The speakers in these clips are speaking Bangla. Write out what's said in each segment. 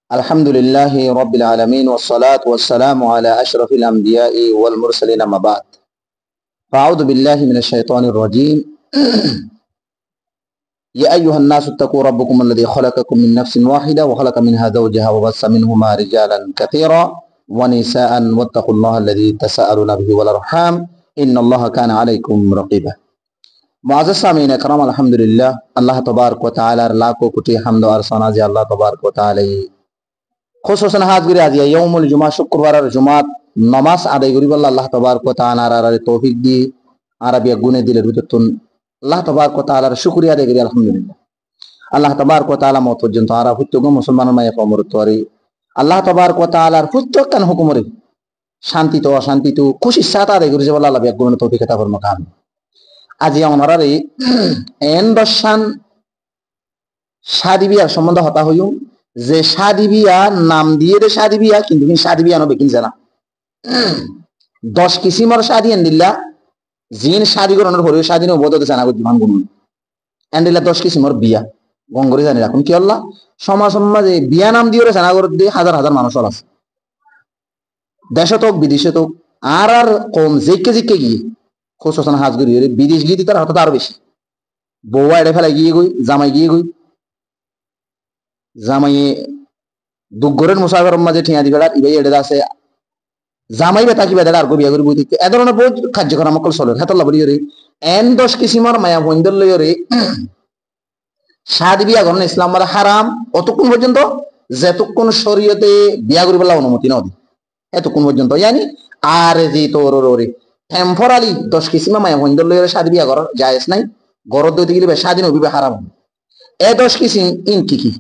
Alhamdulillahi Rabbil Alamin wassalatu wassalamu ala ashrafil anbiya'i wal mursalin amma ba'd. Fa'udhu billahi minash shaitanir rajim. Ya ayyuhan nasu ittaqu rabbakum alladhi khalaqakum min nafsin wahida wa khalaqa minha zawjaha wa bassa minhuma rijalan katsira wa nisaan wattaqullaha alladhi tasaaluna bihi wal arham innallaha kana 'alaykum raqiba. Mu'azzaz samin ikram, alhamdulillah, Allah tabarak wa ta'ala lako kuti hamd wa sana ji Allah tabarak wa ta'ala খুসুসান হাজ করে আজি ইয়াউমুল জুমা শুক্রবারের জুমাত নামাজ আদায় করি বলে আল্লাহ তাবারক ওয়া তাআলার তৌফিক দি আরবিয়া গুনে দিলের ভিতরতুন আল্লাহ তাবারক ওয়া তাআলার শুকরিয়া আদায় করি আলহামদুলিল্লাহ। আল্লাহ তাবারক ওয়া তাআলা মত পর্যন্ত আরা প্রত্যেক মুসলমানের মায়া পামরত করি আল্লাহ তাবারক ওয়া তাআলার প্রত্যেক কান হুকুমরে শান্তি তো অশান্তি তো খুশি সাথে আদায় করি বলে আল্লাহ বিয়া গুনে তৌফিক আতা ফরমাক। আজি আমারারে এন দশান শাদী বিয়ার সম্বন্ধে হতা হইও যে শাদী বিয়া নাম দিয়ে রে শাদী বিয়া কিন্তু শাদী বিয়া নবে কিনছে না 10 কিসিমর শাদী এন্দিল্লা জিন শাদী করনের হরে শাদী নো বদতে জানা গো জীবন গুণ এন্দিল্লা 10 কিসিমর বিয়া গঙ্গরে জানি রাখুন কি আল্লাহ সমাজে বিয়া নাম দিয়ে রে জানা করে দিয়ে হাজার হাজার মানুষ আছে দেশত হোক বিদেশে হোক আর কম জিকে গিয়ে খুশোসান হাজ করি রে বিদেশ গিয়ে তার হাতে আরো বেশি বউয়া এড়ে ফেলা গিয়ে গই জামাই গিয়ে গই জামাইয়ে দুগরের মুসাফির মাঝে ঠিয়া দিবে ইবাই এডে আছে জামাই বেটা কি বেটা আর গো বিয়া করি বই দিতে এ ধরনের বহুত কার্যক্রম আমকল চলে হাতল্লা বলি রে এন 10 কিসিমর মায়া বন্ধল লই রে শাদী বিয়া গণ ইসলাম মারা হারাম অতক্ষণ পর্যন্ত যেতক্ষণ শরীয়তে বিয়া করি বলা অনুমতি না দি এতক্ষণ পর্যন্ত জানি আর যে তোর রে টেম্পোরারি 10 কিসিমা মায়া বন্ধল লই রে শাদী বিয়া করা জায়েজ নাই গরদ দইতে গেলে শাদী নবি হারাম এ 10 কিসিম ইন কি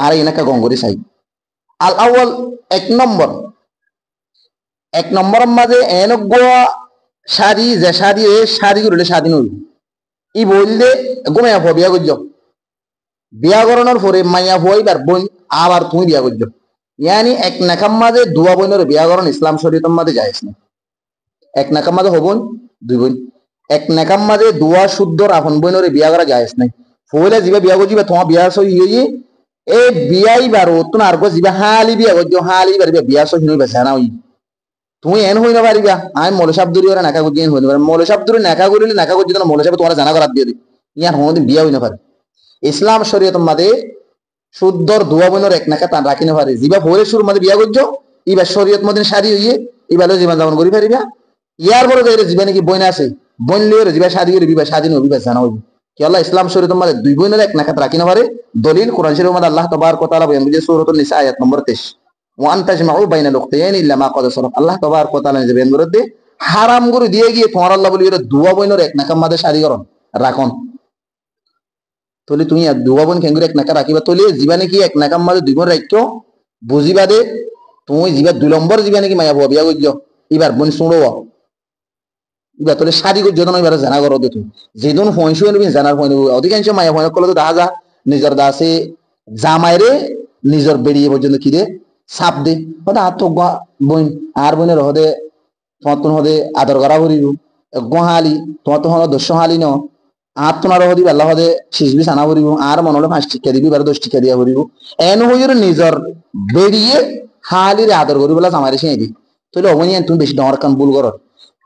আর এনাকা গঙ্গরি চাই আল আউয়াল এক নম্বর মাঝে এনগোয়া শাড়ি যে শাড়ি এ শাড়ি করলে শাড়ি নই ই বললে গোমায়া ভো বিয়া করছ বিয়া করানোর পরে মাইয়া ভইবার বোন আবার তুমি বিয়া করছ ইয়ানি এক নাকাম মাঝে দুয়া বোনের বিয়া করণ ইসলাম শরীয়তের মাঝে জায়েজ না এক নাকাম মাঝে হবন দুই বোন এক নাকাম মাঝে দুয়া শুদ্ধর আপন বোনের বিয়া করা জায়েজ নাই ফলে জিবা বিয়া করছিবা তোমার বিয়া সই হইয়ে এ বিয়াই বারো তুমি আর গো জিবা হালি বিয়া করছো হালি বাড়িবা বিয়া সই হইবা জানা হই তুমি এন হই না পারিবা আমি মৌলসাব দূরি ওরা নাকা করছি হই না পারে মৌলসাব দূরি নাকা করিলে নাকা করছি না মৌলসাব তোমার জানা করাত দিয়ে দি ইয়ার হন বিয়া হই না পারে ইসলাম শরীয়ত মাদে শুদ্ধর দুয়া বোনের এক নাকা তান রাখি না পারে জিবা ভোরে সুর মাদে বিয়া করছো ইবা শরীয়ত মদিন শাড়ি হইয়ে ইবালে জীবন যাপন করি পারিবা ইয়ার বড় যাইরে জীবনে কি বইনা আছে বইন লিয়ে জিবা শাড়ি করে বিবা শাড়ি নবি বা জানা হইবি কি আল্লাহ ইসলাম শরীয়তের মধ্যে দুই বোনের এক নাকাত রাখি না পারে দলিল কোরআন শরীফের মধ্যে আল্লাহ তাবারক ওয়া তাআলা বলেন যে সূরাতুন নিসা আয়াত নম্বর 23 ওয়া আন তাজমাউ বাইনাল উখতাইনি ইল্লা মা ক্বাদ সালাফ আল্লাহ তাবারক ওয়া তাআলা যে বেন করে হারাম করে দিয়ে গিয়ে তোমার আল্লাহ বলি এর দুয়া বোনের এক নাকার মধ্যে শাড়ি করন রাখন তলি তুমি দুয়া বোন কেঙ্গুরে এক নাকা রাখিবা তলি জীবনে কি এক নাকার মধ্যে দুই বোন রাখিও বুঝিবা দে তুমি জিবা দুই নম্বর জীবনে কি মায়া বিয়া কইছো এবার বোন শুনো ইবা তোলে শাড়ি করে যখন এবার জানা করো দে তুমি যেদিন ফোনশো নিবি জানার ফোন অধিকাংশ মায়া ফোন করলে তো দেখা যা নিজের দাসে জামাইরে নিজের বেরিয়ে পর্যন্ত কি রে সাপ দে হতে আর তো বোন আর বোনের হদে তোমার তো হদে আদর করা করিব গোহালি তোমার তো হলো 200 হালি ন আর তোমার হদি আল্লাহ হদে 6-20 আনা করিব আর মনে হলে 5 টিকা দিবি 10 টিকা দিয়া করিব এন হইর নিজের বেরিয়ে হালিরে আদর করি বলা জামাইরে সেই দি তাহলে অবনিয়ান তুমি বেশি ডর কান ভুল করো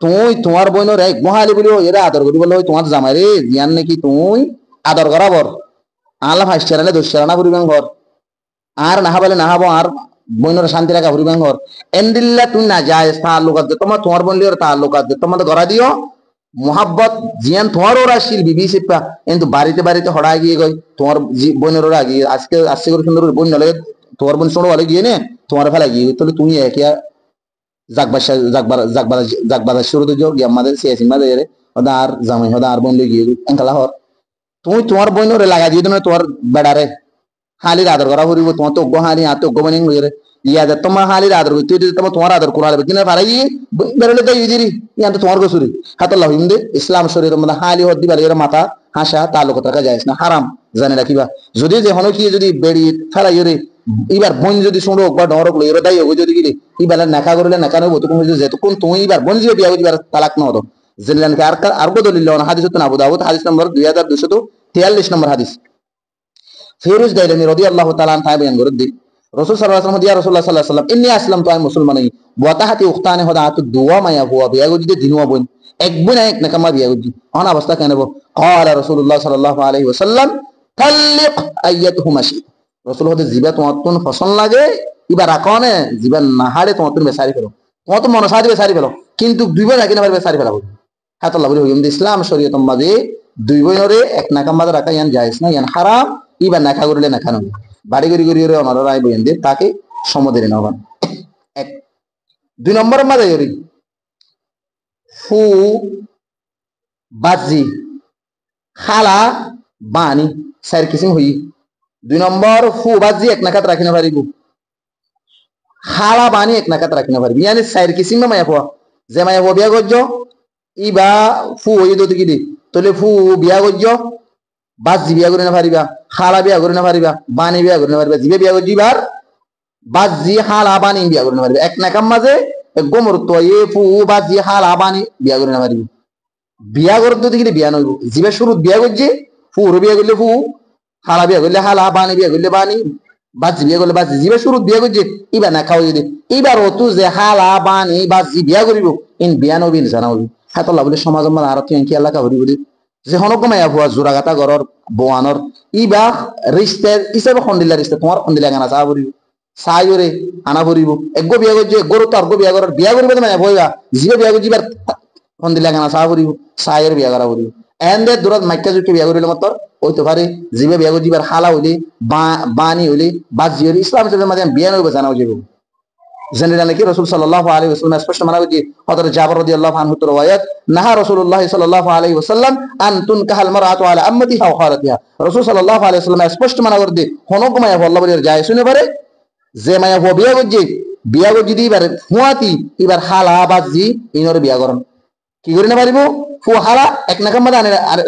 তুই তোমার বোনের এক মহালি বলি এরা আদর করি বলে তোমার জামাই রে জিয়ান নাকি তুই আদর করাবর আল্লাহ 5 টারালে 10 টারা না করিবেন ঘর আর না হাবালে না হাবো আর বোনের শান্তি রাখা করিবেন ঘর এন্দিল্লা তুই না যায় তাল্লুকাত তোমার বোন লিওর তাল্লুকাত তোমাদের ঘরা দিও মোহাব্বত জিয়ান তোমার ওরা শিল বিবি সিপা কিন্তু বাড়িতে হড়া গিয়ে গই তোমার বোনের ওরা গিয়ে আজকে করে সুন্দর বোন নলে তোমার বোন ছোট বলে গিয়ে নে তোমার ফেলা গিয়ে তাহলে তুমি একিয়া জাগবাদা শুরু তো যোগ আমাদের সিয়াসি মাঝে হদা আর জামাই হদা আর বোন গিয়ে এঙ্কালা হর তুমি তোমার বোনরে লাগা দিয়ে তোমার তোমার বেড়ারে হালির আদর করা করিব তোমার তো হালি আর তো বোনিং হয়ে ইয়া তোমার হালির আদর তুই তোমার আদর করা হবে কিনা পারাই বেরোলে তো ইদিরি ইয়া তো তোমার গোসুরি হাতাল্লাহ হিমদে ইসলাম শরীর মধ্যে হালি হদ দিবার এর মাথা হাসা তালুক রাখা যায় না হারাম জানে রাখিবা যদি যে হনো কি যদি বেড়ি ফেলাই রে এবার বোন যদি শুনো বা ডরক লই এর দাই ওই যদি গিলি এবার নাকা করলে নাকা নেব তখন যেতক্ষণ তুমি এবার বোন যে বিয়া হইবার তালাক না হতো জেনলেন কে আর কো দলিল না হাদিস তো আবু দাউদ হাদিস নম্বর 2243 নম্বর হাদিস ফিরোজ দাইলানি রাদিয়াল্লাহু তাআলা আনহু বয়ান করে রাসূল সাল্লাল্লাহু আলাইহি ওয়াসাল্লাম দিয়া রাসূলুল্লাহ সাল্লাল্লাহু আলাইহি ওয়াসাল্লাম ইন্নী আসলামতু আই মুসলমানাই ওয়া তাহাতি উখতানি হদাতু দুয়া মায়া হুয়া বিয়া গজি দিনুয়া বইন এক বইন এক নাকামা বিয়া গজি অন অবস্থা কেন ক্বালা রাসূলুল্লাহ সাল্লাল্লাহু আলাইহি ওয়াসাল্লাম তাল্লিক আইয়াতুহুমা শি রাসূল হতে জিবা তোমাতুন পছন্দ লাগে ইবা রাখনে জিবা নাহারে তোমাতুন বেসারি ফেলো তোমার তো মনসাদি বেসারি ফেলো কিন্তু দুইবার রাখি না পারবে বেসারি ফেলাবো হাত আল্লাহ বলি হুকুম ইসলাম শরীয়তম মাঝে দুই বইনরে এক নাকাম মাঝে রাখা ইয়ান জায়েজ না ইয়ান হারাম ইবা নাকা করিলে নাকা নয় বাড়ি গড়ি গড়ি ওনারা রায় বইন দিয়ে তাকে সমদের নবান এক দুই নম্বর মাঝে গড়ি ফু বাজি খালা বানি চার কিসিম হই দুই নম্বর ফু বাজি এক নাকাত রাখি না পারিব খালা বানি এক নাকাত রাখি না পারিব ইয়ানি চার কিসিম মায়া পোয়া যে মায়া পোয়া বিয়া গজ্জ ইবা ফু হই দতি কি দি তলে ফু বিয়া গজ্জ বাজি বিয়া করে না পারিবা খালা বিয়া করে না পারিবা বানি বিয়া করে না পারিবা জিবে বিয়া গজ্জি বার বাজি হালা বানি বিয়া করে না পারিবা এক নাকাম মাঝে গোমর তো এ ফু বাজি হালা বানি বিয়া করে না পারিবা বিয়া করতে দেখি বিয়া নইব জিবে শুরু বিয়া করছে ফুর বিয়া করলে ফু হালা বিয়া করলে হালা বানি বিয়া করলে বানি বাজি বিয়া করলে বাজি জিবে শুরু বিয়া করছে ইবা না খাও যদি এবার অতু যে হালা বানি বাজি বিয়া করিব ইন বিয়া নবীন জানা হবি হাতল্লা বলে সমাজ মানে আর কি এলাকা হরি বলি যে হনকমায়া ভুয়া জোড়াগাতা ঘরের বোয়ানোর ইবা রিস্তের হিসাবে খন্ডিলা রিস্তে তোমার খন্ডিলা গানা চা ভরিব চাইরে আনা ভরিব এগো বিয়া করছে গরু তো আর্গ বিয়া করার বিয়া করিব মানে ভয়বা জিবে বিয়া করছি এবার খন্দিলা গানা চা ভরিব চায়ের বিয়া করা ভরিব এনে দূরত মাইকা জুকে বিয়া করিলে মত হইতে পারে জিবে বিয়া করছি এবার হালা হইলে বানি হইলে বাজি হইলে ইসলাম মাঝে বিয়া নইব জানা যাব জেনে নাকি রাসূল সাল্লাল্লাহু আলাইহি ওয়াসাল্লাম স্পষ্ট মানা হইছে হযরত জাবর রাদিয়াল্লাহু আনহু তো riwayat নাহা রাসূলুল্লাহ সাল্লাল্লাহু আলাইহি ওয়াসাল্লাম আন তুনকাহাল মারআতু আলা আম্মাতিহা ওয়া খালাতিহা রাসূল সাল্লাল্লাহু আলাইহি ওয়াসাল্লাম স্পষ্ট মানা করে হনক মায়া আল্লাহ বলে যায় শুনে পারে যে মায়া বিয়া করছে বিয়া করছি এবার হুয়াতি এবার হালা বাজি ইনরে বিয়া করেন কি করে না পারিব ফু হালা এক নাকাম মাঝে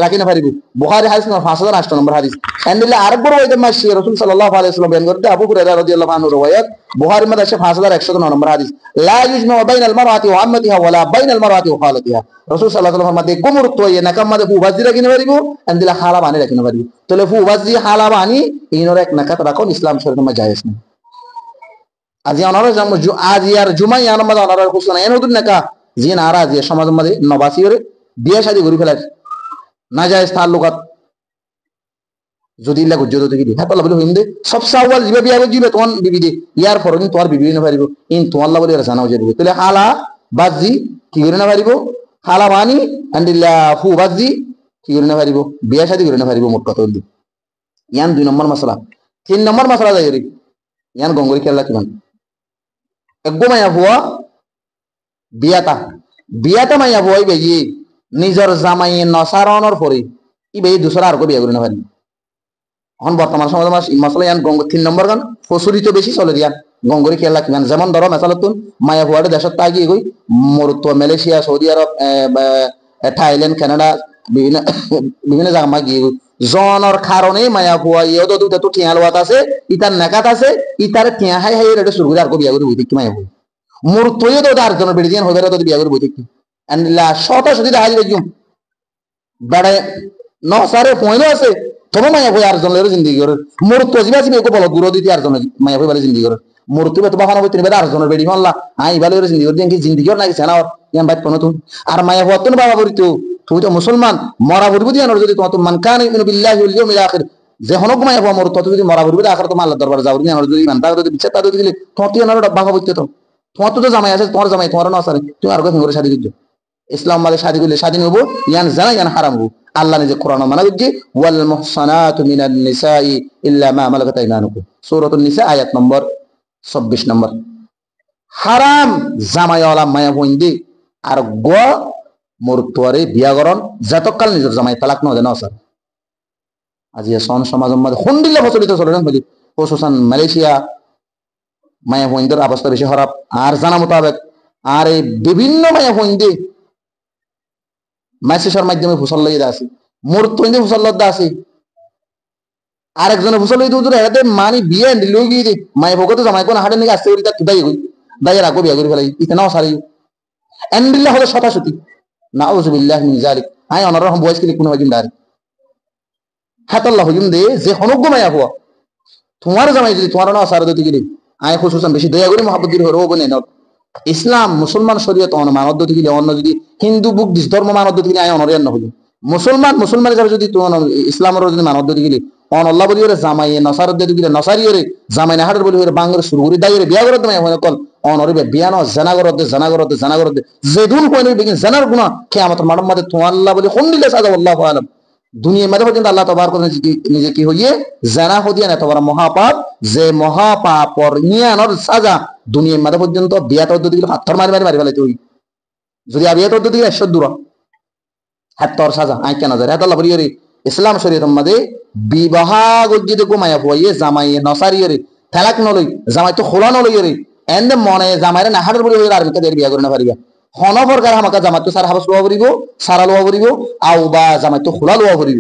রাখি না পারিব বুখারী হাদিস নম্বর 5008 নম্বর হাদিস এন্ডিলে আরেক বড় ওইটা মাসি রাসূল সাল্লাল্লাহু আলাইহি ওয়াসাল্লাম বয়ান করতে আবু হুরায়রা রাদিয়াল্লাহু আনহু riwayat বুখারী মধ্যে 5109 নম্বর হাদিস লা ইজমা বাইনাল মারআতি ওয়া আম্মাতিহা ওয়ালা বাইনাল মারআতি ওয়া খালাতিহা রাসূল সাল্লাল্লাহু আলাইহি ওয়াসাল্লাম মধ্যে গুমর তো এই নাকাম মাঝে ফু বাজি রাখি না পারিব এন্ডিলে হালা বানি রাখি না পারিব তাহলে ফু বাজি হালা বানি ইনরে এক নাকাত রাখুন ইসলাম শরীয়ত মধ্যে জায়েজ না আজি অনারা আজ ইয়ার জুমাই আনার মধ্যে অনারা খুশনা এন হদুন নাকা জিন আরা যে সমাজের মধ্যে নবাসী করে বিয়ে শাদী করে ফেলার না যায় স্থান লোকাত যদি ইল্লা গুজ্জত থেকে দি হ্যাঁ বলে হিন্দে সব সাওয়াল জিবে বিয়া জিবে তোমার বিবি দে ইয়ার ফরন তোমার বিবি না পারিব ইন তোমার আল্লাহ বলে জানাও যাবে তাহলে হালা বাজি কি করে না পারিব হালা বানি আন্দিল্লা ফু বাজি কি করে না পারিব বিয়া শাদী করে না পারিব মোট কথা বলি ইয়ান 2 নম্বর মাসলা 3 নম্বর মাসলা যায় রে ইয়ান গঙ্গরি খেলা কিমান একগো মায়া ভুয়া বিয়াতা মাইয়া ভুয়াই বেজি নিজর জামাই নসারণর পরে ই বেজি দুসরা আর বিয়া করে না পারি এখন বর্তমান সমাজ মশলা ইয়ান গঙ্গ 3 নম্বর গান ফসুরিত বেশি চলে দিয়ান গঙ্গরি খেলা কিমান যেমন ধরো মেসালতুন মায়া ভুয়াটা দেশত তাগি গই মরুত্ব মালয়েশিয়া সৌদি আরব থাইল্যান্ড কানাডা বিভিন্ন জায়গা মা গিয়ে জনের কারণে মায়া ভুয়া ইয়েও তো টিয়া লোয়াত আছে ইতার নেকাত আছে ইতার টিয়া হাই হাই রেটে শুরু করে আর বিয়া করে বইতে কি মায়া ভুয়া মোর তৈও তো আর জনের বেড়ে দিয়ে হবে তো বিয়া করে বইতে কি আনলা শতা শতি দেখা যাবে জুম বেড়ায় ন সারে পয়নো আছে তবে মায়া ভুয়া আর জনের জিন্দেগি করে মোর তো জিবা জিবে বলো দূর দিতে আর জনের মায়া ভুয়া বলে জিন্দেগি করে মোর তো তো বাহানা বইতে বেড়া আর জনের বেড়ি হল্লা আই ভালো করে জিন্দেগি করে কি জিন্দেগি আর নাকি জানাও ইয়াম বাইত কোন তুমি আর মায়া ভুয়া তো বাবা বলিতো তুই তো মুসলমান মরা বলবি দিয়ানোর যদি তোমার মান কান ইমিনু বিল্লাহি ওয়াল ইয়াউমিল আখির যে হনক মায়া ভুয়া মোর তো যদি মরা বলবি আখির তোমার আল্লাহর দরবারে যাও দিয়ানোর যদি মান তাহলে যদি বিচার তাহলে দিলে তোমার তো ইয়ানোর বাবা বইতে তো তোমার তো জামাই আছে তোমার জামাই তোমার না আছে তুমি আর কোথাও শাদী করছো ইসলাম মালে শাদী করলে শাদী হবো ইয়ান জানা ইয়ান হারাম হবো আল্লাহ নিজে কোরআন মানা করছে ওয়াল মুহসানাতু মিনান নিসাই ইল্লা মা মালাকাত আইমানুকুম সূরাতুন নিসা আয়াত নম্বর 26 নম্বর হারাম জামাই ওয়ালা মায়া বইন্দে আর গো মোর তোরে বিয়া করন যতকাল নিজের জামাই তালাক না দেন স্যার আজি সন সমাজের মধ্যে খুন্ডিলে প্রচলিত চলে না বলি পশুসান মালয়েশিয়া মায়া বইন্দের অবস্থা বেশি খারাপ আর জানা মোতাবেক আর এই বিভিন্ন মায়া বইন্দে মেসেজের মাধ্যমে ফুসল লইয়া আছে মোর তৈন্দে ফুসল লদ্দা আছে আরেকজনের ফুসল লইতে উদরে এতে মানি বিয়ে লই গিয়ে দে মায়া ভগতে জামাই কোন হাড়ে নাকি আসতে করি তা তুদাই হই দাইয়ের আগো বিয়া করে ফেলাই ইতে নাও সারি এন্ডিল্লাহ হলো শতাশতি নাউযুবিল্লাহি মিন যালিক আই অনার বয়স কি কোনো হইম দাঁড়ি হাতাল্লাহ হইম দে যে হনগ্য মায়া হওয়া তোমার জামাই যদি তোমার না আসার দিতে গেলে আয় খুশুসান বেশি দয়া করে মহাব্বত দিলে হরো বনে ইসলাম মুসলমান শরীয়ত অন মানব দিলে অন্য যদি হিন্দু বুদ্ধিস্ট ধর্ম মানব দিলে আয় অনরিয়ান হইল মুসলমান হিসাবে যদি তোমার ইসলামের যদি মানব দিতে গেলে অন আল্লাহ বলি ওরে জামাই নসার দিতে গেলে নসারি ওরে জামাই নাহারের বলি ওরে বাঙ্গের শুরু করে দাইরে বিয়া করে তোমায় হয় কল অনরিবে বিয়ানো জানাগরতে যেদুন কইনি বেগিন জানার গুনাহ কিয়ামতের মাঠের মধ্যে তোমার আল্লাহ বলি কোন দিলে সাজা আল্লাহু আলাম দুনিয়ার মধ্যে পর্যন্ত আল্লাহ তাবারক নিজে কি হইয়ে জানা হদিয়া না তোমার মহাপাপ যে মহাপাপর নিয়ানোর সাজা দুনিয়ার মধ্যে পর্যন্ত বিয়াত পদ্ধতি গুলো হাত মারি ফেলাইতে হই যদি বিয়াত পদ্ধতি 100 দূর হাতর সাজা আই কেন যায় আল্লাহ বলি রে ইসলাম শরীয়তের মধ্যে বিবাহ গজ্জিতে ঘুমায়া হইয়ে জামাই নসারি রে তালাক নলই জামাই তো খোলা নলই রে এন্ড মনে জামাইরে না হাড়ের বলি আর বিকে বিয়া করে না পারিবা হনফরকার আমাকে জামাই তো সারা হাবস লোয়া করিব সারা লোয়া করিব আও বা জামাই তো খোলা লোয়া করিব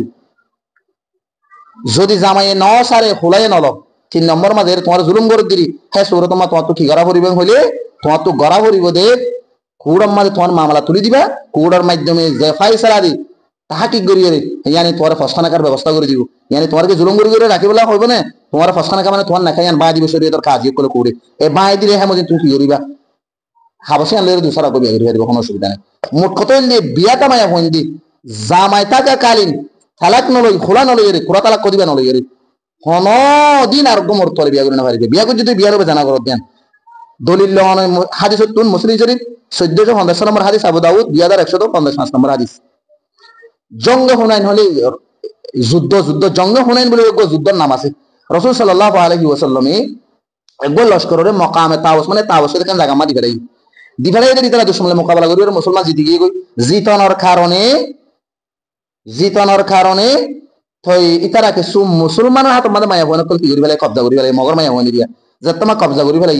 যদি জামাই ন সারে খোলাই নল 3 নম্বর মাঝে তোমার জুলুম করে দিলি হ্যাঁ সৌর তোমার তো কি গড়া করিবেন হইলে তোমার তো গড়া করিব দে কুড়ার মাঝে তোমার মামলা তুলি দিবা কুড়ার মাধ্যমে যে ফাইসালা দি তাহা কি করিয়ে রে ইয়ানি তোমার ফসখানাকার ব্যবস্থা করে দিব ইয়ানি তোমারকে জুলুম করে রাখিবলা হইব না তোমার ফসখানাকা মানে তোমার না খাইয়ান বাঁ দিবে শরীয়তের কাজ করে করে এ বাঁ দিলে হ্যাঁ মধ্যে তুমি কি করিবা হাবসে আনলে দুসরা কবি বিয়া দিব কোনো অসুবিধা নাই মোট কত হইলে বিয়াটা মায়া হইন দি জামাই থাকা কালীন তালাক নলই খোলা নলই রে খোলা তালাক কদিবা নলই রে হন দিন আর গোমর তলে বিয়া করে না পারিবে বিয়া করে যদি বিয়া হবে জানা করত দেন দলিল হাদিস তুন মুসলিম শরীফ 1450 নম্বর হাদিস আবু দাউদ 2155 নম্বর হাদিস জঙ্গ হুনাইন হলে যুদ্ধ জঙ্গ হুনাইন বলে এক যুদ্ধের নাম আছে রাসূল সাল্লাল্লাহু আলাইহি ওয়াসাল্লামে একবার লস্করের মকামে তাওস মানে তাওসের কান জায়গা মা দিফালাই যদি তারা দুশমনের মোকাবেলা করি মুসলমান জিতে গিয়ে গই জিতনের কারণে থই ইতারাকে সুম মুসলমানের হাত মধ্যে মায়া বনে কি করি ফেলে কবজা করি ফেলে মগর মায়া বনে দিয়া যে তোমার কবজা করি ফেলে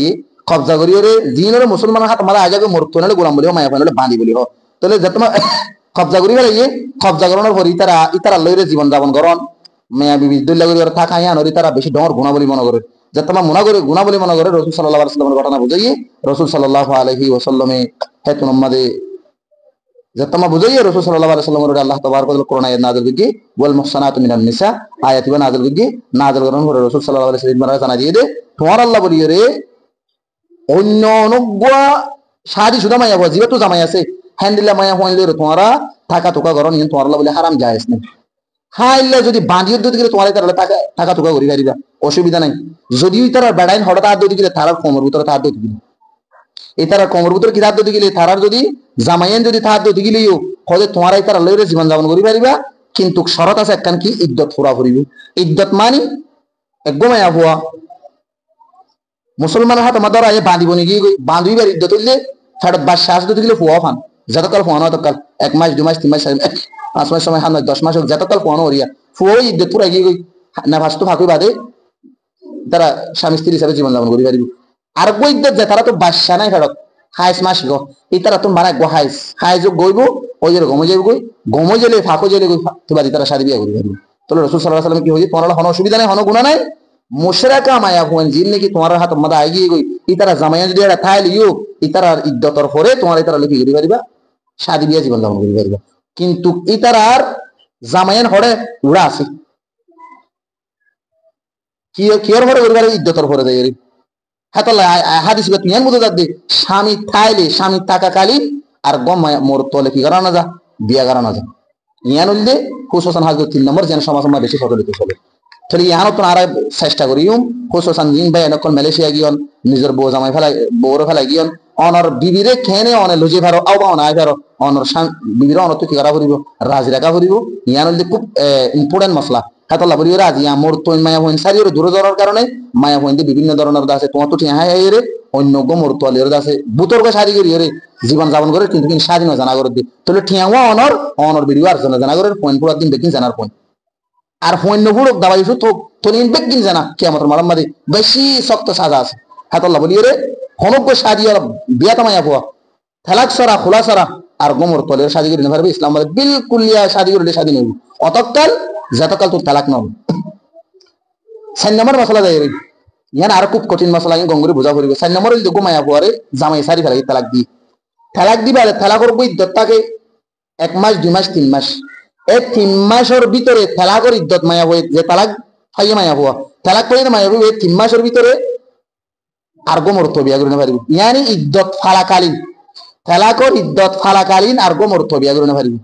কবজা করি রে জিনের মুসলমানের হাত মধ্যে আগে মরতো না গোলাম বলি মায়া বনে বাঁধি বলি হ তাহলে যে তোমার কবজা করি ফেলে কবজা করানোর পর ইতারা লইরে জীবন যাপন করন মেয়া বিবি দুল্লা করি থাকা ইয়া নরি তারা বেশি ডর গুণা বলি মনে করে যে তোমার গুণা বলি মনে করে রাসূল সাল্লাল্লাহু আলাইহি ওয়াসাল্লামের ঘটনা বুঝাইয়ে রাসূল সাল্লাল্লাহু আলাইহি ওয়াসাল্লামে হেতুন উম্মাদে যে তোমার বুঝাইয়ে রাসূল সাল্লাল্লাহু আলাইহি ওয়াসাল্লামের আল্লাহ তাবারক ওয়া তাআলা কোরআনে নাযিল করি ওয়াল মুহসানাতু মিনান নিসা আয়াতি নাযিল করি নাযিল করার পর রাসূল সাল্লাল্লাহু আলাইহি ওয়াসাল্লাম জানা দিয়ে দে তোমার আল্লাহ বলি রে অন্য অনুজ্ঞ শাদি সুদা মায়া হওয়া যেহেতু জামাই আছে হ্যান্ডিলা মায়া হইলে তোমারা থাকা তোকা করো নিয়ে তোমার আল্লাহ বলে হারাম জায়েজ নেই হ্যাঁ ইল্লা যদি বাঁধিয়ে দিতে গেলে তোমার তারা টাকা তোকা করি পারিবা অসুবিধা নাই যদিও তারা বেড়াইন হঠাৎ হাত দিতে গেলে তারার কোমর ভিতরে হাত দিতে গেলে এই তারা কোমর ভিতরে কি হাত দিতে গেলে তারার যদি জামাইয়েন যদি হাত দিতে গেলেও হলে তোমার তারা লইরে জীবন যাপন করি পারিবা কিন্তু শরত আছে একখান কি ইদ্যত ফুরা করিব ইদ্যত মানি একদমই আবহাওয়া মুসলমানের হাত আমার দ্বারা বাঁধিব নাকি বাঁধিবার ইদ্যত হইলে ফেরত বাস শ্বাস দিতে গেলে ফুয়া ফান যতকাল ফুয়ানো ততকাল 1 মাস 2 মাস 3 মাস 5 মাস সময় 10 মাস হোক যতকাল ফুয়ানো হরিয়া ফুয়া ইদ্যত পুরা গিয়ে না ভাসতো ফাঁকুই বাদে তারা স্বামী স্ত্রী হিসাবে জীবন যাপন করি পারিব আর গো ইদ্যত যায় তারা তো বাসা নাই ফেরত হাইস মাস গো এই তারা তো বানায় গো হাইস গইব ওই যে গমে যাইব গমে গেলে ফাঁকো গেলে তো বাড়ি তারা শাড়ি বিয়া করি পারিব তাহলে রাসূল সাল্লাল্লাহু আলাইহি ওয়াসাল্লাম কি হইছে তোমার হলো অসুবিধা নাই হনো গুনাহ নাই মুশরিকা মায়া হুন জিন নাকি তোমার হাত মধ্যে আইগি গই ইতারা জামাইয়া যদি এটা থাইল ইউ ইতারার ইদ্যতর পরে তোমার ইতারা লিখি করি পারিবা শাদি বিয়া জীবন যাপন করি পারিবা কিন্তু ইতারার জামাইয়ান হড়ে উড়া আছে কি কিয়র পরে করি পারিবা ইদ্যতর পরে দেয় হাতলা হাদিস গত নিয়ান বুঝা দে স্বামী থাইলে স্বামী থাকাকালীন আর গম মোর তলে কি করা না যা বিয়া করা না যা নিয়ান হইলে খুশোসান হাজর 3 নম্বর যেন সমাজ বেশি প্রচলিত চলে তাহলে ইয়ানো তো আর চেষ্টা করিম খুশোসান জিন ভাই এনেকল মালয়েশিয়া গিয়ন নিজের বউ জামাই ফেলাই বউরে ফেলাই গিয়ন অনর বিবিরে খেনে অনে লজে ভারো আও নাই ভারো অনর বিবিরে অনত কি করা করিব রাজি রাখা করিব ইয়ান হইলে খুব ইম্পর্টেন্ট মশলা হাতলা বলি রাজি মোর তো মায়া হইন সারির দূর যাওয়ার কারণে মায়া হইন বিভিন্ন ধরনের আছে তোমার তো ঠিয়া হাই রে অন্য গো মোর তো আলের আছে বুতর্ক শাড়ি করি রে জীবন যাপন করে কিন্তু স্বাধীন জানা করে দি তাহলে ঠিয়াওয়া অনর ভিডিও আর জানা করে পয়েন্ট পুরা দিন বেকিন জানার পয়েন্ট আর পয়েন্ট নপুরক দাবাই তো তোনিন বেকিন জানা কিয়ামতের মারাম মারি বেশি শক্ত সাজা আছে হাতলা বলি রে হনক শাদি আর বিয়াতা মায়া পোয়া থালাক সরা খোলা সরা আর গোমর তলের শাদি করে নেবে ইসলাম বিলকুল শাদি করে শাদি নেব অতকাল যতকাল তোর তালাক নব 4 নম্বর মশলা দেয় ইয়ান আর খুব কঠিন মশলা গঙ্গুরি বোঝা পড়বে 4 নম্বর হইলে গোমায়া পোয়ারে জামাই সারি ফেলাই তালাক দিবে আর তালাকর ইদ্যত থাকে 1 মাস 2 মাস 3 মাস এই 3 মাসের ভিতরে তালাকর ইদ্যত মায়া হয়ে যে তালাক ফাইয়ে মায়া পোয়া তালাক পাইলে মায়া হইবে 3 মাসের ভিতরে আর গো মরতো বিয়া করে না পারিব ইয়ানি ইদ্যত ফালাকালীন তালাকর ইদ্যত ফালাকালীন আর গো মরতো বিয়া করে না পারিব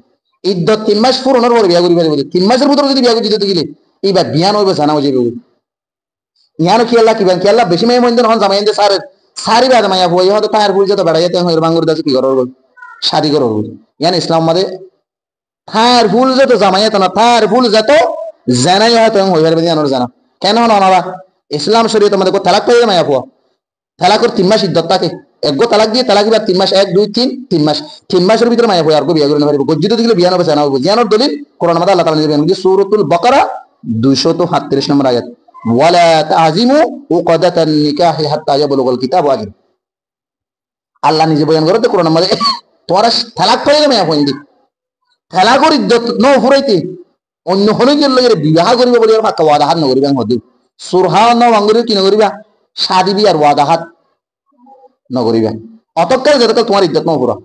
ইদ্যত 3 মাস পুরনোর পর বিয়া করি পারিব 3 মাসের ভিতরে যদি বিয়া করে দিতে গেলে এইবার বিয়ান হইবে জানা হয়ে যাবে ইয়ানো কি আল্লাহ কিবান কি আল্লাহ বেশি মাই মইন্দন হন জামাইন দে সারি বাদ মায়া হই হয়তো তার ভুল যেত বেড়া যেতে হইর বাঙ্গুর দাস কি করব শাদি করব ইয়ান ইসলাম মাদে তার ভুল যেত জামাইয়া তো না তার ভুল যেত জানাই হয়তো হই পারবে জানোর জানা কেন হন অনারা ইসলাম শরীয়ত আমাদের কো তালাক পাইলে মায়া হওয়া তালাকর 3 মাস ইদ্যত থাকে একগো তালাক দিয়ে তালাক দিবার 3 মাস 1 2 3 3 মাস 3 মাসের ভিতরে মায়া হই আর গো বিয়া করে না পারিব গজ্জিত দিলে বিয়া হবে জানা হবে জানোর দলিল কোরআন মাদে আল্লাহ তাআলা দিবেন সূরাতুল বাকারা 237 নম্বর আয়াত ওয়ালা তাযিমু উকদাতান নিকাহি হাত্তা ইয়াবলুগাল কিতাবু আজল আল্লাহ নিজে বয়ান করতে কোরআন মাদে তোরা তালাক পাইলে মায়া হইন্দি তালাকর ইদ্যত ন ফুরাইতে অন্য হলে গেলে বিবাহ করিব বলি আর পাক্কা ওয়াদা হাত নগরিবা হদু সুরহা ন বাঙ্গুরি কি নগরিবা শাদি বি আর ওয়াদা হাত নগরিবা অতকাল যতকাল তোমার ইদ্যত ন ফুরা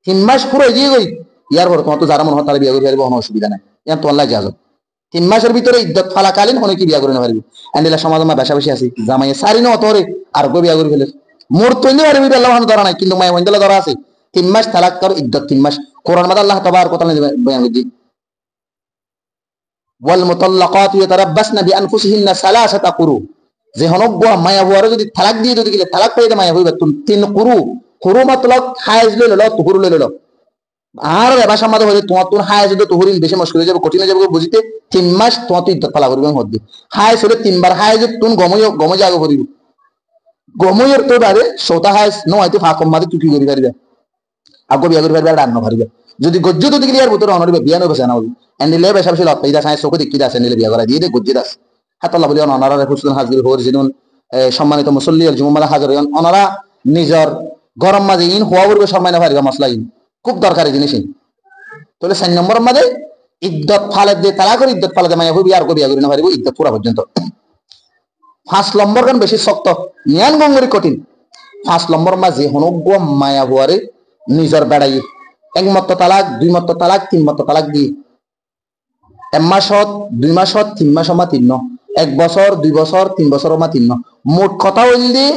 3 মাস ফুরাই দিয়ে গই ইয়ার পর তোমার তো যারা মন হয় তারা বিয়া করি পারিব কোনো অসুবিধা নাই ইয়ার তো আল্লাহ জাযা 3 মাসের ভিতরে ইদ্যত ফালাকালীন হনে কি বিয়া করে না পারিব আন্দিলা সমাজ মা বেশা বেশি আছে জামাই সারি ন অতরে আর গো বিয়া করি ফেলে মোর তো নি পারিবি আল্লাহ হান ধরা নাই কিন্তু মাই হইন্দলা ধরা আছে 3 মাস তালাক কর ইদ্যত 3 মাস কোরআন মাদে আল্লাহ তাবারক ওয়া তাআলা বয়ান দি والمطلقات يتربصن بانفسهن ثلاثه قروء যে হনগো মায়া বুয়ারে যদি তালাক দিয়ে যদি গেলে তালাক পাইতে মায়া হইবে তুমি 3 কুরু মতলব হায়েজ লইল তুহুর লইল আর ভাষা মাঝে হইলে তোমার তোর হায়েজ যদি তুহুরিন বেশি মুশকিল হয়ে যাবে কঠিন হয়ে যাবে বুঝিতে 3 মাস তোমার তো ইদ্যত ফালা করবে হদ্দি হায়েজ হলে 3 বার হায়েজ তুমি গময় জাগো করিব গময়ের তো বারে সোতা হায়েজ ন হয়তো ফাকম মাঝে তুই কি করি পারিবা আগো বিয়া করি পারিবা রান্না পারিবা যদি গজ্জ তো দিগলি আর ভিতরে অনরিবে বিয়া নবে জানা হইবে এন্ডিলে বেশা বেশি লত পাইদা সাই চোখে দেখি দাস এন্ডিলে বিয়া করা দিয়ে দে গজ্জ দাস হাতাল্লাহ বলি অনারা হুসনুল হাজির হর জিনুন সম্মানিত মুসল্লি আল জুমা হাজির অনারা নিজর গরম মাঝে ইন হওয়া বলবে সম্মান পারিবা মশলা ইন খুব দরকারি জিনিস তাহলে 4 নম্বর মাঝে ইদ্যত ফালে দিয়ে তালাকর ইদ্যত ফালে দিয়ে মায়া হইবি আর গো বিয়া করি না পারিব ইদ্যত পুরা পর্যন্ত 5 নম্বর গান বেশি শক্ত নিয়ান গঙ্গরি কঠিন 5 নম্বর মাঝে হনগ্য মায়া বুয়ারে নিজর বেড়াই 1 মত তালাক 2 মত তালাক 3 মত তালাক দিয়ে 1 মাসত 2 মাসত 3 মাস মা 3 1 বছর 2 বছর 3 বছর মা 3 মোট কথা হইলি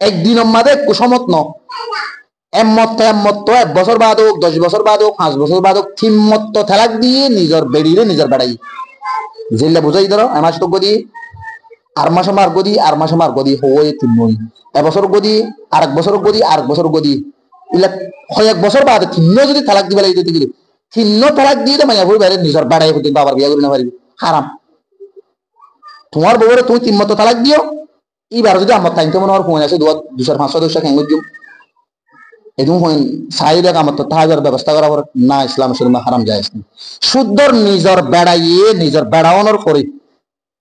একদিনের মাঝে কুসমত ন এমত 1 বছর বাদ হোক 10 বছর বাদ হোক 5 বছর বাদ হোক 3 মত তালাক দিয়ে নিজর বেড়িরে নিজর বেড়াই জেলে বুঝাই ধরো মাস তো গদি আর মাস মার গদি আর মাস মার গদি হই 3 নই 1 বছর গদি আর 1 বছর গদি আর 1 বছর গদি ইলা হয় 1 বছর বাদ 3 যদি তালাক দিবা লাগি দিতে গেলে 3 তালাক দিয়ে তো মায়া হই বাইরে নিজর বেড়াই হতে বাবার বিয়া করি না পারিবি হারাম তোমার বউরে তুমি 3 মত তালাক দিও এইবার যদি আমার টাইম তো মনে হয় ফোন আছে 2500 খেঙ্গ দিও এদম হইন সাইরে কামত তাহাজার ব্যবস্থা করা পর না ইসলাম শরীয়ত হারাম জায়েজ শুদ্ধর নিজর বেড়াইয়ে নিজর বেড়াওয়ানোর পরে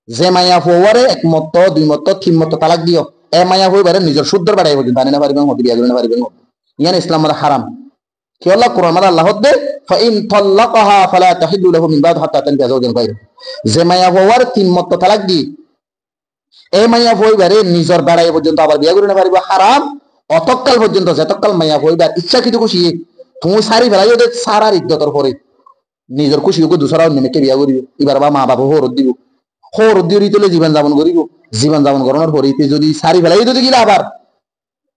যে মায়া হওয়ারে 1 মত 2 মত 3 মত তালাক দিও এ মায়া হই বাইরে নিজর শুদ্ধর বেড়াই হই জানি না পারিবেন হতে বিয়া করি না পারিবেন ইয়ান ইসলামের হারাম কি আল্লাহ কোরআন মাদে আল্লাহ দে ফাইন তাল্লাকাহা ফালা তাহিল্লু লাহু মিন বাদ হাত্তা তানকিহা যাওজান গায়রু যে মায়া হওয়ার 3 মত তালাক দি এই মায়া হই বাইরে নিজর বেড়াই পর্যন্ত আবার বিয়া করি না পারিব হারাম অতকাল পর্যন্ত যতকাল মায়া হইবার ইচ্ছাকৃত খুশি তুমি সারি ফেলাই ওদের সারার ইদ্যতর পরে নিজের খুশি ওকে দুসরা নেমেকে বিয়া করিব এবার বা মা বাবা হর দিয়ে তোলে জীবন যাপন করিব জীবন যাপন করানোর পরে যদি সারি ফেলাই যদি গিলা আবার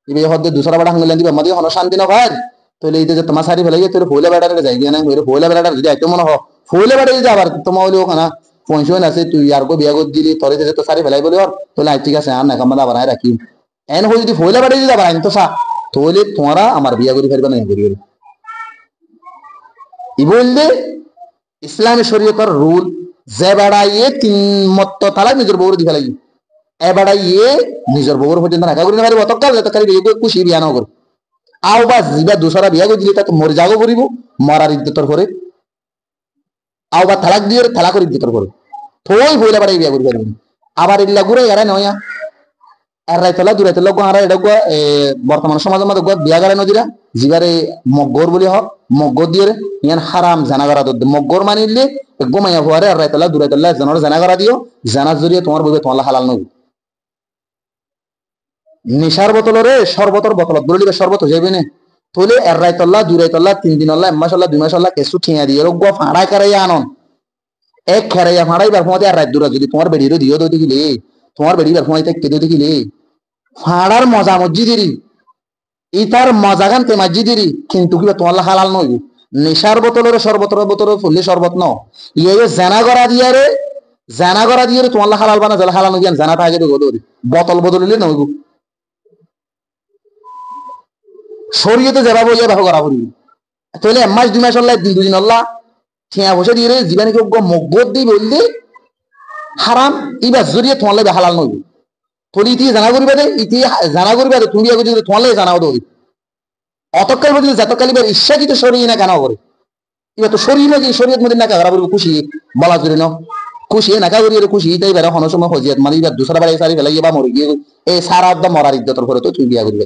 এবার হদ্দে দুসরা বাড়া হাঙ্গলে দিবা আমাদের হন শান্তি না হয় তাহলে এই যে তোমার সারি ফেলাই তোর ফইলা বেড়াটা যাই গিয়ে না ফইলা বেড়াটা যদি একটু মনে হয় ফইলা বেড়া যদি আবার তোমার হলে ওখানে পয়সা আছে তুই আর গো বিয়া করে দিলি তোরে তো সারি ফেলাই বলি ওর তাহলে ঠিক আছে আর না কামাদা আবার রাখি এন হয়ে যদি ফইলা বেড়ে যদি আবার আইন তো সা তাহলে তোমরা আমার বিয়া করি ফেলবে না করি ই বললে ইসলামী শরীয়তের রুল যে বেড়াইয়ে 3 মত তালাক নিজের বউর দিবা লাগি এ বেড়াইয়ে নিজের বউর পর্যন্ত রাখা করি না পারিব অতকাল যতকাল বিয়ে খুশি বিয়া না কর আও বা জিবা দুসরা বিয়া করে দিলে তা তো মরে যাগো করিব মরার ইদ্যতর করে আও বা তালাক দিয়ে তালাকর ইদ্যতর করে থই ফইলা বেড়াই বিয়া করি পারিব আবার ইল্লা ঘুরে এরা নয়া আর রাইতলা দুরাইতলা গোহারা এটা গো বর্তমান সমাজের মধ্যে বিয়া গাড়ে নদীরা জিবারে মগর বলি হোক মগর দিয়ে ইয়ান হারাম জানাগারা মগর মানিলে গোমাইয়া হওয়ারে আর রাইতলা দুরাইতলা জানার জানাগারা দিও জানার জরিয়ে তোমার বলবে তোমার হালাল নবী নিশার বোতলরে শরবতর বোতলত বলিবে শরবত হয়ে যাবে না তাহলে আর রাইতলা দুরাইতলা 3 দিন আল্লাহ 1 মাস আল্লাহ 2 মাস আল্লাহ কেসু ঠিয়া দিয়ে গো ফাড়া কারাই আনন এক খেরাইয়া ফাড়াইবার ফোঁতে আর রাত দূরা যদি তোমার বেড়িরও দিও দৌতে গেলে তোমার বেড়িবার ফোঁতে থেকে দৌতে গেলে ফাড়ার মজা মসজিদেরই ইতার মজা গান তে মসজিদেরই কিন্তু কিবা তোমার হালাল নইব নেশার বোতলের শরবতের বোতল ফুললে শরবত ন ইয়ে জানা করা দিয়ে তোমার হালাল বানা জাল হালাল নগিয়ান জানা থাকে বোতল বদলিলে নইব শরীয়তে যাবা বইয়া ব্যবহার করা করি তাহলে এক মাস 2 মাস আল্লাহ দিন 2 দিন আল্লাহ ঠিয়া বসে দিয়ে জীবনে কি মগবত দি বললে হারাম ইবা জরিয়ে তোমার লাগে হালাল নইব তোর ইতি জানা করিবা দে ইতি জানা করিবা দে তুমি যদি তোমার লাগে জানাও দৌড়ি অতকাল বদলে যতকাল এবার ইচ্ছাকৃত শরীর না কেন করে এবার তো শরীর নাকি শরীর মধ্যে নাকা করা বলবো খুশি বলা জুড়ে ন খুশি নাকা করি খুশি তাই বেড়া কোনো সময় হজিয়াত মানে এবার দুসরা বাড়ি সারি ফেলাই বা মরে গিয়ে এই সারা একদম মরার ইজ্জতর করে তো তুই বিয়া করিবে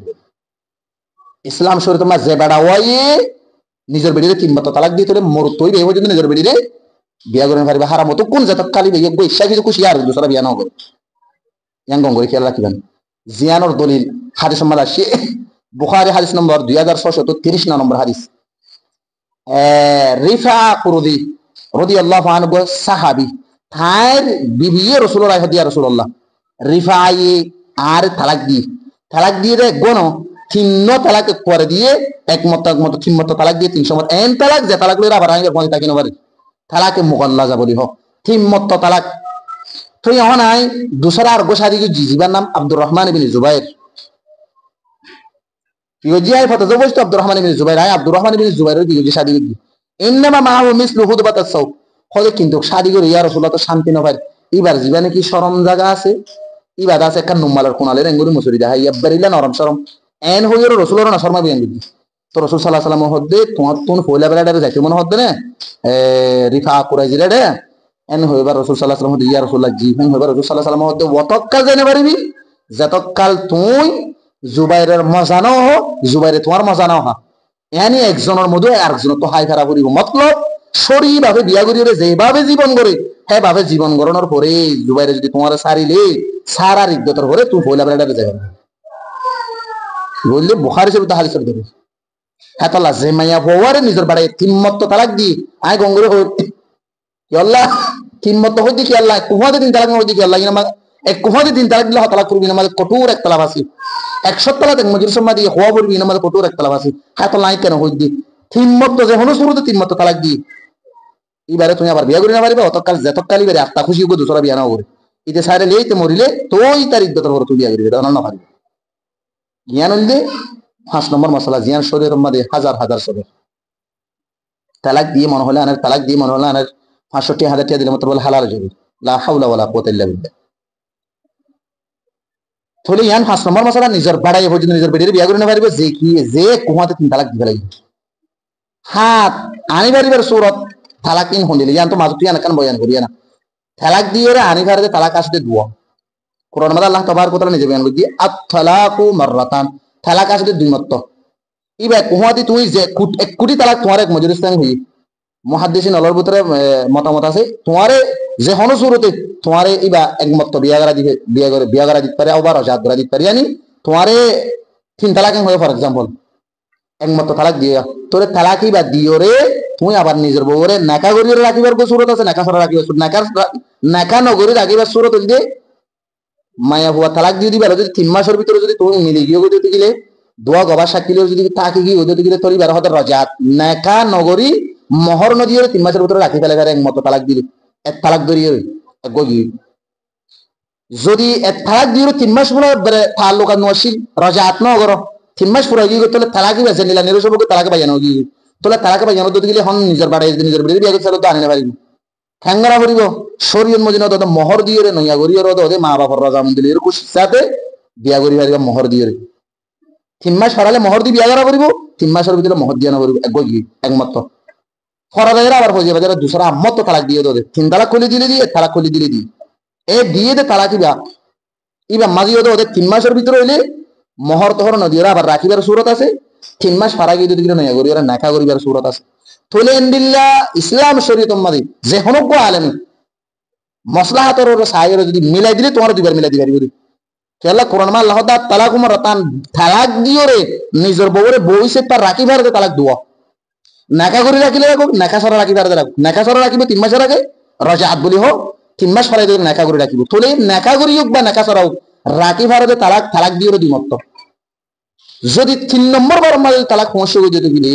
ইসলাম শরীর তোমার যে বেড়া ওয়াইয়ে নিজের বেড়িরে 3 বার তালাক দিয়ে তোলে মর তৈরি এই পর্যন্ত নিজের বেড়িরে বিয়া করে পারিবে হারাম তো কোন জাতক কালি বিয়ে ইচ্ছাকৃত খুশি আর দুসরা বিয়া না করে ইয়াং গঙ্গরি খেয়াল রাখিবেন জিয়ানোর দলিল হাদিস সম্মান আসে বুখারী হাদিস নম্বর 2630 নম্বর হাদিস রিফা কুরদি রাদিয়াল্লাহু আনহু সাহাবী তার বিবি রাসূলুল্লাহ হাদিয়া রাসূলুল্লাহ রিফাই আর তালাক দিয়ে রে গণ 3 তালাক করে দিয়ে একমত 3 তালাক দিয়ে 300 মত এন তালাক যে তালাক লইরা আবার আইবে পয়সা কিনো পারে তালাকে মুগাল্লাজা বলি হ 3 তালাক তো এখন আই দুসরা আর গোসাদি জীবার নাম আব্দুর রহমান ইবনে জুবাইর يجي فتزوجت عبد الرحمن بن الزبير هاي عبد الرحمن بن الزبير يجي شادي يجي انما معه مثل خطبه الصوت خذ কিন্তু শাদি করে ইয়া রাসূলুল্লাহ তো শান্তি না ভাই এবার জীবনে কি শরম জায়গা আছে ইবাদত আছে কান নুমালার কোনালে রেঙ্গুরি মুসুরি দা হাই ইবরিলা নরম শরম এন হইর রাসূলুল্লাহ না শর্মা বিয়ান দিদি তো রাসূল সাল্লাল্লাহু আলাইহি ওয়াসাল্লাম হদ্দে তুন ফয়লা বেলাডারে যাইতে মনে হদ্দে না রিফা কুরাইজিরা দে এন হইবার রাসূল সাল্লাল্লাহু আলাইহি ওয়াসাল্লাম হদ্দে ইয়া রাসূলুল্লাহ জি হেন হইবার রাসূল সাল্লাল্লাহু আলাইহি ওয়াসাল্লাম হদ্দে ওয়াতাক্কাল জানে পারিবি যতকাল তুই জুবাইরের মজা নাও হো জুবাইরে তোমার মজা নাও হা ইয়ানি একজনের মধ্যে আরেকজন তো হাই খারাপ করিব মতলব শরী ভাবে বিয়া করিরে যেভাবে জীবন করে হ্যাঁ ভাবে জীবন গড়ানোর পরে জুবাইরে যদি তোমার সারিলে সারার ইজ্জতের পরে তুই পয়লা বেড়াটা যাবে বললে বুখারী শরীফ হাদিস শরীফ ধরে হ্যাঁ তাল্লা যে মাইয়া বউয়ারে নিজের বাড়ায় 3 তালাক দি আয় গঙ্গরে হই আল্লাহ 3 হই দেখি আল্লাহ কুহাতে 3 তালাক হই দেখি আল্লাহ ইনা এক কুহাতে 3 তালাক দিলে তালাক করবি না আমাদের কঠোর এক তালাক আছে 100 তালাক মজুর সম্মা দিয়ে হওয়া করবি না আমাদের কঠোর এক তালাক আছে হ্যাঁ তো নাই কেন হই দি 3 যে হলো শুরুতে 3 তালাক দি এবারে তুমি আবার বিয়া করি না পারিবে অতকাল যতকাল এবারে আত্মা খুশি গো দুসরা বিয়া না করে ইতে সাইরে লেইতে মরিলে তোই তার ইজ্জতের উপর তুই বিয়া করিবে না না পারিবে জ্ঞান হইলে 5 নম্বর মশলা জিয়ান শরীরের মধ্যে হাজার সবে তালাক দিয়ে মনে হলে আনার তালাক দিয়ে মনে হলে আনার 65,000 টাকা দিলে মত বলে হালাল যাবে লা হাওলা ওয়ালা কুওয়াতা ইল্লা বিল্লাহ থলে ইয়ান 5 নম্বর মশলা নিজের বাড়াই পর্যন্ত নিজের বেড়ে বিয়া করে না পারিবে যে কি যে কুহাতে 3 তালাক দিবে লাগি হাত আনি পারিবার সূরত তালাক ইন হন্দিলে ইয়ান তো মাজুতি আনা কান বয়ান করিয়া না তালাক দিয়ে রে আনি পারে তালাক আসতে দুয়া কোরআন মধ্যে আল্লাহ তাবারক ওয়া তাআলা নিজে বয়ান করি আত-তালাকু মাররাতান তালাক আসতে 2 মত ইবা কুহাতি তুই যে 1 কোটি তালাক তোমার এক মজলিস্তান হই মুহাদ্দিসিন আল্লাহর ভিতরে মতামত আছে তোমারে যে হনো সুরতে তোমারে ইবা একমত বিয়া করা দিতে পারে আবার রাজাত করা দিতে পারে yani তোমারে 3 তালাক হয় ফর एग्जांपल একমত তালাক দিয়া তোরে তালাক ইবা দিও রে তুই আবার নিজের বউরে নাকা করিয়ে রাখিবার কো সুরত আছে নাকা সরা রাখিবার সুরত নাকা নগরি রাখিবার সুরত হইলে মায়া হুয়া তালাক দিয়ে দিবা যদি 3 মাসের ভিতরে যদি তুমি মিলি গিয়ে দিতে গেলে দোয়া গবা সাকিলেও যদি তাকে গিয়ে দিতে গেলে তোর বার হতে রাজাত নাকা নগরি মোহর নদীর 3 মাসের ভিতরে রাখি ফেলে এক মত তালাক দিলে এক তালাক ধরিয়ে গগি যদি এক তালাক দিয়ে 3 মাস পুরো তালুক নসিল রাজাত ন করো 3 মাস পুরো গিয়ে তোলে তালাকি বেজে নিলা নিরো সবকে তালাক বায়ানো গিয়ে তোলে তালাক বায়ানো দিতে গেলে হন নিজের বাড়ি নিজের বাড়ি বিয়া করতে আনে না পারিব ঠ্যাঙ্গরা করিব শরীয়ত মজিনা তো মোহর দিয়ে রে নইয়া করিও রে ওদে মা বাবার রাজা মন্দির এর কুশাতে বিয়া করি পারিব মোহর দিয়ে রে 3 মাস ফরালে মোহর দি বিয়া করা করিব 3 মাসের ভিতরে মোহর দিয়া না করিব গগি একমত ফরাদাইরা আবার হয়ে যাবে যারা দুসরা আম্মত তালাক দিয়ে দে 3 তালাক খুলে দিলে দিয়ে তালাক খুলে দিলে দি এ দিয়ে দে তালাক ইবা মাঝি ওদের 3 মাসের ভিতরে হইলে মোহর তোহর নদীরা আবার রাখিবার সুরত আছে 3 মাস ফারা গিয়ে যদি নয়া করি ওরা নাকা করিবার সুরত আছে থলে ইনবিল্লাহ ইসলাম শরীয়ত মাদি যে হনক আলেম মাসলাহাতর সাইয়ের যদি মিলাই দিলে তোমার দুইবার মিলাই দিবারি বলি কেলা কোরআন মা আল্লাহ তালাক মারাতান তালাক দিও রে নিজের বউরে বউইছে তার রাখিবার তালাক দুয়া নাকা করে রাখিলে রাখো নাকা সরা রাখিবার রাখো নাকা সরা রাখিবে 3 মাসের আগে রাজাত বলি হোক 3 মাস ফরাই দিলে নেকা করে রাখিব তোলে নেকা করি হোক বা নেকা চড়াও রাখি ভারতে তালাক দিয়ে দিমত যদি 3 নম্বর বার মাঝে তালাক সমস্যা হয়ে যেতে গেলে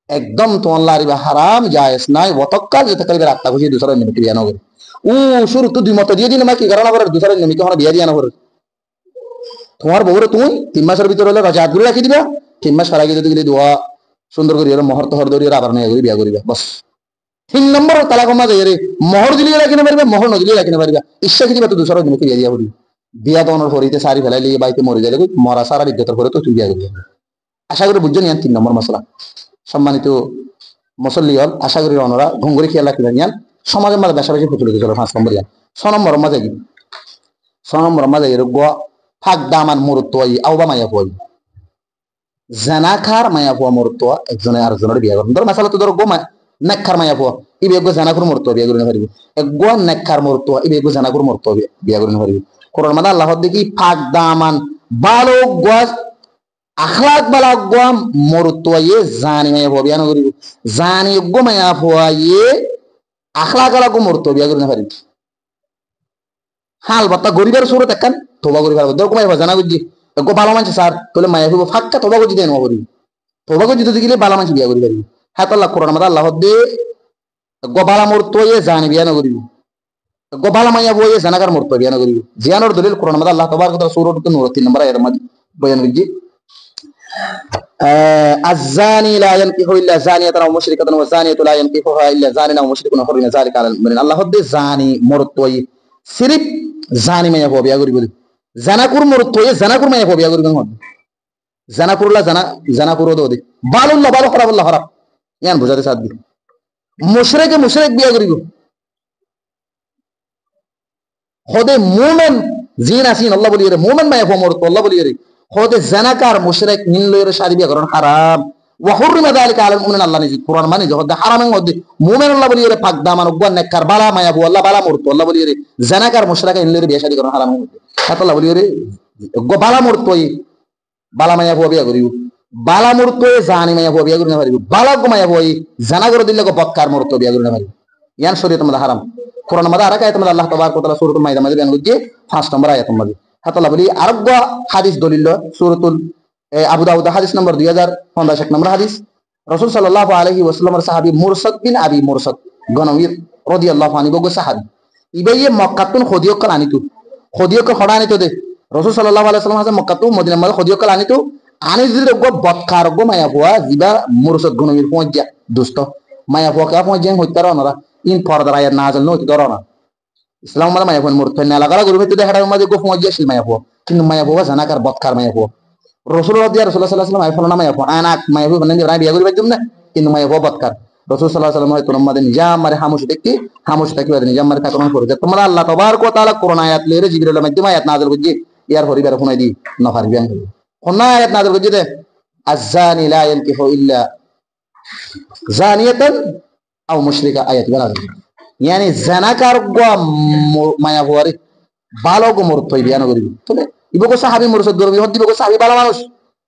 একদম তোমার লারিবা হারাম জায়েজ নাই ওতকাল যেতে কালবে রাখতা খুশি দুসরা নিমিতে বিয়া নগরে ও শুরু তো দিমত দিয়ে দিন কি কারণ করে দুসরা নিমিতে হন বিয়া দিয়া নগরে তোমার বউরে তুমি 3 মাসের ভিতরে হলে রাজাত করে রাখি দিবা 3 মাস ফরাই যেতে গেলে দোয়া সুন্দর করে মহর তহর ধরিয়ে আবার নিয়ে বিয়া করিবা বাস 3 নম্বর তালাক মাঝে রে মহর দিলিয়ে রাখিনে পারিবা মহর নদিলিয়ে রাখিনে পারিবা ইচ্ছা কি দিবা তো দুসরা নিমিতে বিয়া দিয়া করিবা বিয়া দনের ফরিতে সারি ফেলাইলে বাইতে মরে যাবে মরা সারা বিদ্যুতের পরে তো তুই বিয়া করবি আশা করি বুঝছেন 3 নম্বর মশলা সম্মানিত মুসল্লি হল আশা করি অনরা ঘুঙ্গুরি খেয়াল রাখবেন ইয়ান সমাজের মাঝে বেশাবেশি প্রচলিত চলে 5 নম্বর ইয়ান 6 নম্বর মাঝে কি 6 নম্বর মাঝে এর গোয়া ফাঁক দামান মুরুত্তই আওবা মায়া পই জানাখার মায়া পোয়া মুরুত্তয়া একজনে আরেকজনের বিয়া করেন ধর মাসালা তো ধর গো নেকখার মায়া পোয়া ইবে গো জানাকুর মুরুত্তয়া বিয়া করে পারিব এক গো নেকখার মুরুত্তয়া ইবে গো জানাকুর মুরুত্তয়া বিয়া করে পারিব কোরআন মাদা আল্লাহ দেখি ফাঁক দামান ভালো গোয়া আখলাক বালা গোয়া মুরুত্তয়া জানি মায়া পোয়া বিয়া করিব জানি গো মায়া পোয়া আখলাক বালা গো মুরুত্তয়া বিয়া করে পারিব হাল বাত্তা গরিবের সুরত একখান তোবা করি পারবো দর কমাই জানা বুঝছি গো ভালো মানছে স্যার তোলে মায়া হইব ফাঁকা তোবা করছি দেন করি তোবা করছি যদি গেলে ভালো মানছি বিয়া করি পারবি হ্যাঁ আল্লাহ কোরআন মাদা আল্লাহ দে গো ভালা মুরুত্তয়া জানি বিয়া না করিব গো ভালা মায়া বইয়ে জানাকার মুরুত্তয়া বিয়া না করিব জিয়ানোর দলিল কোরআন মাদা আল্লাহ তবারক ওয়া তাআলা সূরা নূর 3 নম্বর আয়াতের মধ্যে বয়ান করছি الزاني لا ينكح الا زانية او مشركة والزانية لا ينكحها الا زان او مشرك حرم ذلك على المؤمنين আল্লাহ দে জানি মুরুত্তয়া সিরিফ জানি মায়া বিয়া করি বলি জানাকুর মুরুত্তয়া জানাকুর মায়া বিয়া করি হন জানাকুরলা জানাকুর দে বালুল্লাহ বালু খারাপুল্লাহ খারাপ ইয়ান বুঝাতে সাথ দি মুশরিকে মুশরিক বিয়া করিব খোদে মুমিন জিন আসিন আল্লাহ বলি রে মুমিন মায়া মুরুত্তয়া আল্লাহ বলি রে খোদে জানাকার মুশরিক নিল্লের শাদি বিয়া করেন হারাম ওয়া হুররিমা যালিকা আলাল মুমিনিন আল্লাহ নিজি কুরআন মানে যখন হারামের মধ্যে মুমিন আল্লাহ বলি রে পাক দামান গো নেককার বালা মায়া আল্লাহ বালা মুরুত্তয়া আল্লাহ বলি রে জানাকার মুশরিক নিল্লের বিয়া শাদি করেন হারামের মধ্যে আল্লাহ বলি রে গো বালা মুরুত্তয়া বালা মায়া বিয়া করিব বালা মুরুত্তয়া জানি মায়া বিয়া করি না পারিব বালা গো মায়া জানা করে দিলে গো বক্কার মুরুত্তয়া বিয়া করি না পারিব ইয়ান শরীয়ত মধ্যে হারাম কোরআন মধ্যে আরেক আয়াত মধ্যে আল্লাহ তাবারক ওয়া তাআলা সূরাতুল মাইদা মধ্যে বয়ান করছে 5 নম্বর আয়াত মধ্যে আল্লাহ বলি আরেক হাদিস দলিল সূরাতুল আবু দাউদ হাদিস নম্বর 2050 নম্বর হাদিস রাসূল সাল্লাল্লাহু আলাইহি ওয়াসাল্লামের সাহাবী মুরসাদ বিন আবি মুরসাদ গনবীর রাদিয়াল্লাহু আনহু গো সাহাবী ইবাইয়ে মক্কাতুন খদিয়কল আনিতু খদিয়ক খড়া আনিতু দে রাসূল সাল্লাল্লাহু আলাইহি ওয়াসাল্লাম হাজা মক্কাতু মদিনা মধ্যে খদিয়কল আনিতু আনি দিলে গো বক্কার গো মায়া বুয়া জিবা মুরসাদ গনবীর পৌঁছা দোস্ত মায়া বুয়া কা পৌঁছা হইতার না ইন ফরদার আয়াত নাযিল নয় দরনা ইসলাম মানে মায়া বুয়া মুরতাদ না লাগালা গরিবে তো দেখাটা মধ্যে গো পৌঁছা ছিল মায়া বুয়া কিন্তু মায়া বুয়া জানাকার বক্কার মায়া বুয়া রাসূলুল্লাহ সাল্লাল্লাহু আলাইহি ওয়াসাল্লাম আইফল না মায়া বুয়া আনাক মায়া বুয়া মানে বিয়া করিবে তুমি না কিন্তু মায়া বুয়া বক্কার রাসূল সাল্লাল্লাহু আলাইহি ওয়াসাল্লাম তোমরা মাদে নিজাম মারে খামোশ দেখি খামোশ থাকি বাদে নিজাম মারে থাকন করে তোমরা আল্লাহ তাবারক ওয়া তাআলা কোরআন আয়াত লেরে জিবরিলের মাধ্যমে আয়াত নাযিল করজি ইয়ার পরিবার কোনাই দি নফার বিয়ান কোন আয়াত নাযিল করজি দে আয-যানি লা ইয়ানকিহু ইল্লা জানিয়াতান আও মুশরিকা আয়াত নাযিল yani জানাকার গো মায়া বুয়ারে ভালো গো মুরুত্তয়া বিয়ান করিবি তবে ইবগো সাহাবী মুরসাদ গরবি হদি ইবগো সাহাবী ভালো মানুষ